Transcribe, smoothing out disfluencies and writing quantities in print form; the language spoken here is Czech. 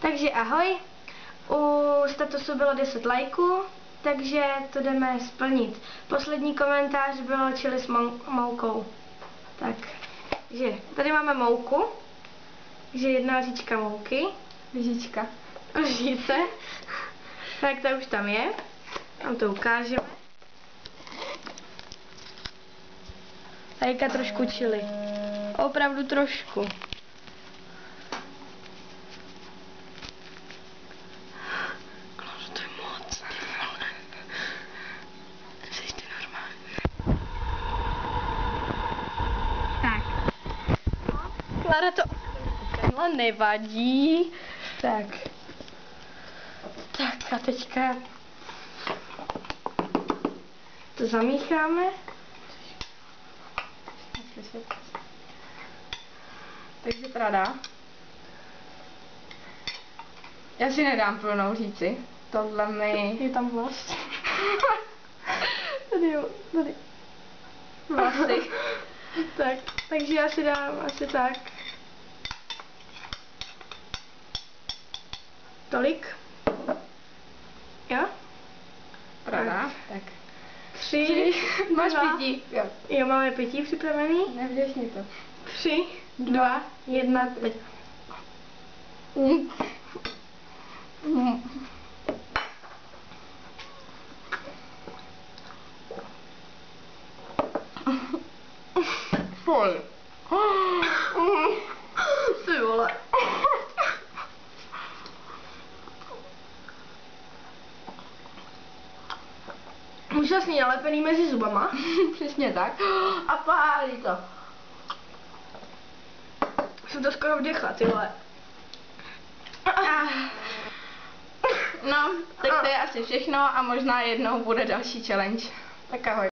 Takže ahoj, u statusu bylo 10 lajků, takže to jdeme splnit. Poslední komentář bylo chili s moukou. Takže tady máme mouku, takže 1 lžička mouky, lžice, tak to už tam je, tam to ukážeme. Tajka trošku chili, opravdu trošku. Klára to ukradla, nevadí. Tak a teďka to zamícháme. Takže trada. Já si nedám plnou říci. Tohle mi... Je tam vlast. Tady jo, tady. Vlasy. Takže já si dám asi tak. Tolik. Jo? Trada. Tak. 3, Máš 2. pití. Jo. Jo, máme pití připravený. Nevděčně to. 3, 2, 1, teď. Fuj. Ty vole. Úžasný, nalepený mezi zubama. Přesně tak. A pálí to. Jsem to skoro vdechla, ty vole. No, tak to je asi všechno a možná jednou bude další challenge. Tak ahoj.